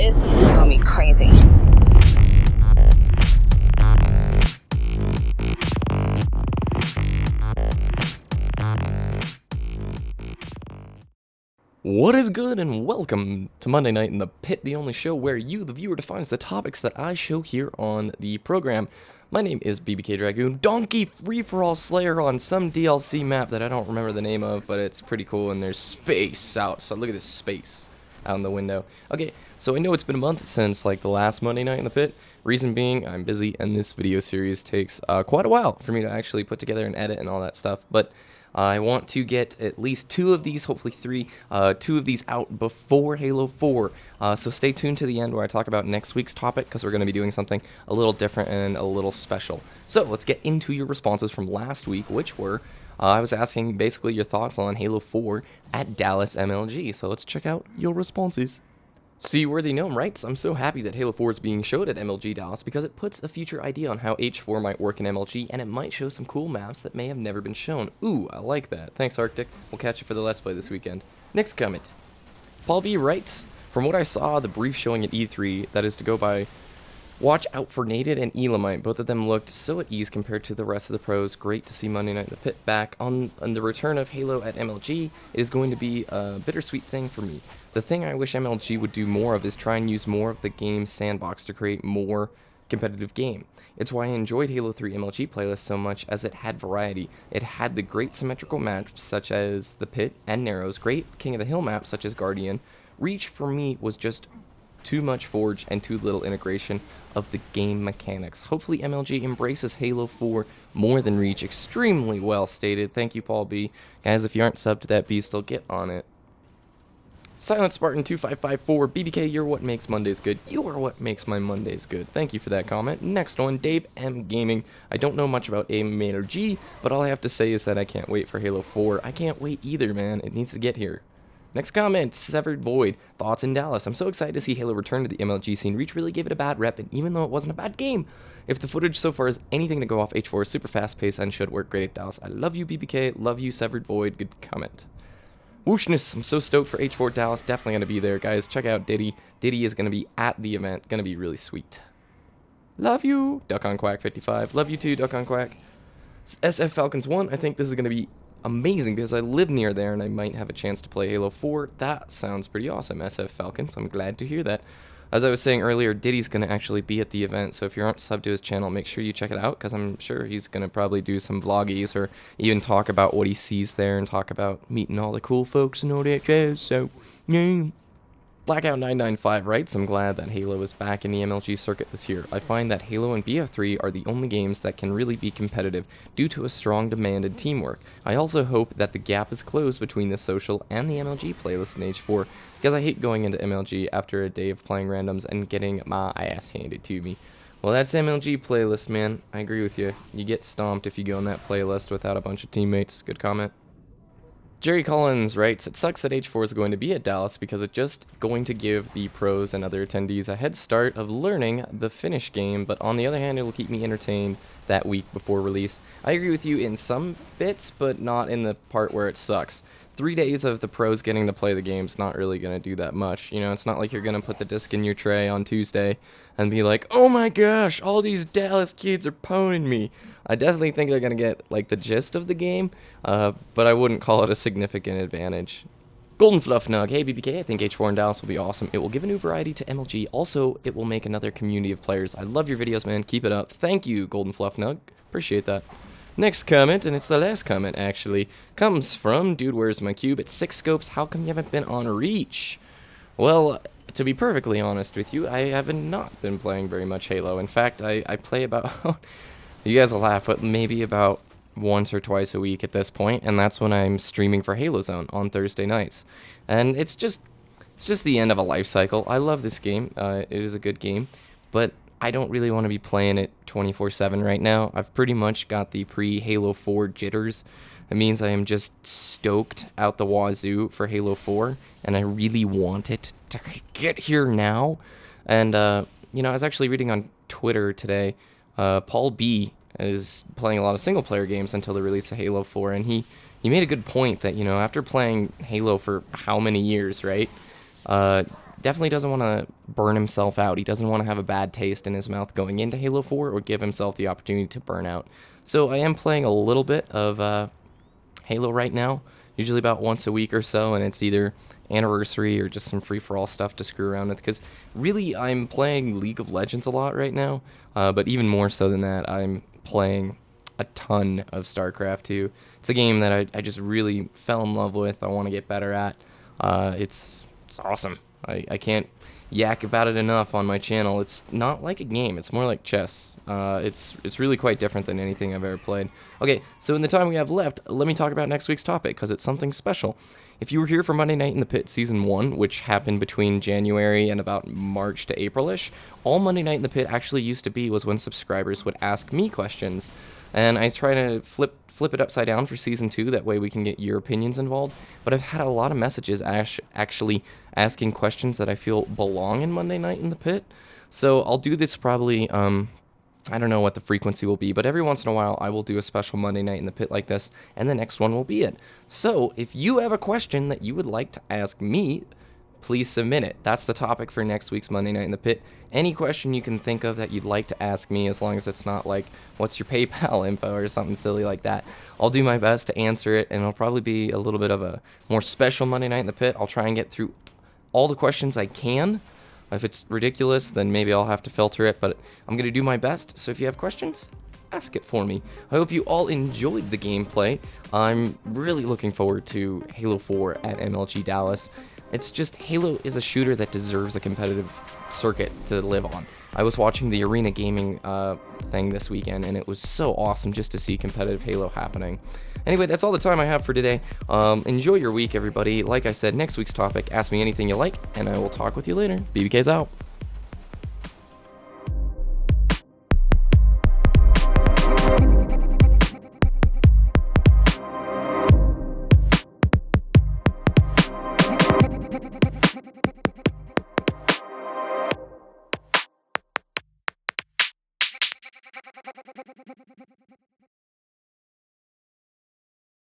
This is gonna be crazy. What is good, and welcome to Monday Night in the Pit, the only show where you, the viewer, defines the topics that I show here on the program. My name is BBKDRAGOON, Donkey Free-for-All Slayer on some DLC map that I don't remember the name of, but it's pretty cool, and there's space out, so look at this space out in the window. Okay, so I know it's been a month since, like, the last Monday Night in the Pit. Reason being, I'm busy, and this video series takes quite a while for me to actually put together and edit and all that stuff, but I want to get at least 2 of these, hopefully 3, 2 of these out before Halo 4. So stay tuned to the end where I talk about next week's topic, because we're going to be doing something a little different and a little special. So let's get into your responses from last week, which were, I was asking basically your thoughts on Halo 4 at Dallas MLG. So let's check out your responses. Seaworthy Gnome writes, I'm so happy that Halo 4 is being showed at MLG Dallas because it puts a future idea on how H4 might work in MLG, and it might show some cool maps that may have never been shown. Ooh, I like that. Thanks, Arctic. We'll catch you for the Let's Play this weekend. Next comment. Paul B writes, from what I saw, the brief showing at E3, that is to go by, watch out for Naded and Elamite. Both of them looked so at ease compared to the rest of the pros. Great to see Monday Night in the Pit back. On the return of Halo at MLG, it is going to be a bittersweet thing for me. The thing I wish MLG would do more of is try and use more of the game's sandbox to create more competitive game. It's why I enjoyed Halo 3 MLG playlist so much, as it had variety. It had the great symmetrical maps such as the Pit and Narrows, great King of the Hill maps such as Guardian. Reach for me was just too much Forge and too little integration of the game mechanics. Hopefully MLG embraces Halo 4 more than Reach. Extremely well stated. Thank you, Paul B. Guys, if you aren't subbed to that beast, I'll get on it. Silent Spartan 2554, BBK, you're what makes Mondays good. You are what makes my Mondays good. Thank you for that comment. Next one, Dave M Gaming. I don't know much about MLG, but all I have to say is that I can't wait for Halo 4. I can't wait either, man. It needs to get here. Next comment, Severed Void. Thoughts in Dallas. I'm so excited to see Halo return to the MLG scene. Reach really gave it a bad rep, and even though it wasn't a bad game, if the footage so far is anything to go off, H4 is super fast paced and should work great at Dallas. I love you, BBK. Love you, Severed Void. Good comment. Whooshness, I'm so stoked for H4 Dallas. Definitely going to be there, guys. Check out Diddy. Diddy is going to be at the event. Going to be really sweet. Love you, Duck on Quack 55. Love you too, Duck on Quack. SF Falcons 1. I think this is going to be amazing because I live near there and I might have a chance to play Halo 4. That sounds pretty awesome, SF Falcons. I'm glad to hear that. As I was saying earlier, Diddy's going to actually be at the event, so if you aren't subbed to his channel, make sure you check it out, because I'm sure he's going to probably do some vloggies or even talk about what he sees there and talk about meeting all the cool folks and all that jazz, so, yeah. Blackout995 writes, I'm glad that Halo is back in the MLG circuit this year. I find that Halo and BF3 are the only games that can really be competitive due to a strong demand and teamwork. I also hope that the gap is closed between the social and the MLG playlist in H4, because I hate going into MLG after a day of playing randoms and getting my ass handed to me. Well, that's MLG playlist, man. I agree with you. You get stomped if you go on that playlist without a bunch of teammates. Good comment. Jerry Collins writes, it sucks that H4 is going to be at Dallas because it's just going to give the pros and other attendees a head start of learning the Finnish game, but on the other hand, it will keep me entertained that week before release. I agree with you in some bits, but not in the part where it sucks. 3 days of the pros getting to play the game's not really going to do that much. You know, it's not like you're going to put the disc in your tray on Tuesday and be like, oh my gosh, all these Dallas kids are pwning me. I definitely think they're going to get, like, the gist of the game, but I wouldn't call it a significant advantage. Golden Fluff Nug, hey BBK, I think H4 in Dallas will be awesome. It will give a new variety to MLG. Also, it will make another community of players. I love your videos, man. Keep it up. Thank you, Golden Fluff Nug. Appreciate that. Next comment, and it's the last comment, actually, comes from Dude Where's My Cube? It's 6 Scopes. How come you haven't been on Reach? Well, to be perfectly honest with you, I haven't not been playing very much Halo. In fact, I play about... You guys will laugh, but maybe about once or twice a week at this point, and that's when I'm streaming for Halo Zone on Thursday nights. And it's just the end of a life cycle. I love this game. It is a good game, but I don't really want to be playing it 24/7 right now. I've pretty much got the pre-Halo 4 jitters. That means I am just stoked out the wazoo for Halo 4, and I really want it to get here now. And, you know, I was actually reading on Twitter today, Paul B is playing a lot of single-player games until the release of Halo 4, and he made a good point that, you know, after playing Halo for how many years, right, definitely doesn't want to burn himself out. He doesn't want to have a bad taste in his mouth going into Halo 4 or give himself the opportunity to burn out. So I am playing a little bit of Halo right now, usually about once a week or so, and it's either anniversary or just some free-for-all stuff to screw around with, because really I'm playing League of Legends a lot right now, but even more so than that, I'm playing a ton of StarCraft 2. It's a game that I just really fell in love with. I want to get better at. It's awesome. I can't yak about it enough on my channel. It's not like a game. It's more like chess. It's really quite different than anything I've ever played. Okay, so in the time we have left, let me talk about next week's topic, because it's something special. If you were here for Monday Night in the Pit Season 1, which happened between January and about March to April-ish, all Monday Night in the Pit actually used to be was when subscribers would ask me questions. And I try to flip it upside down for Season 2, that way we can get your opinions involved. But I've had a lot of messages actually asking questions that I feel belong in Monday Night in the Pit. So I'll do this probably, I don't know what the frequency will be, but every once in a while I will do a special Monday Night in the Pit like this, and the next one will be it. So if you have a question that you would like to ask me, please submit it. That's the topic for next week's Monday Night in the Pit. Any question you can think of that you'd like to ask me, as long as it's not like, what's your PayPal info or something silly like that. I'll do my best to answer it, and it'll probably be a little bit of a more special Monday Night in the Pit. I'll try and get through all the questions I can. If it's ridiculous, then maybe I'll have to filter it, but I'm going to do my best. So if you have questions, ask it for me. I hope you all enjoyed the gameplay. I'm really looking forward to Halo 4 at MLG Dallas. It's just, Halo is a shooter that deserves a competitive circuit to live on. I was watching the Arena Gaming thing this weekend, and it was so awesome just to see competitive Halo happening. Anyway, that's all the time I have for today. Enjoy your week, everybody. Like I said, next week's topic, ask me anything you like, and I will talk with you later. BBK's out.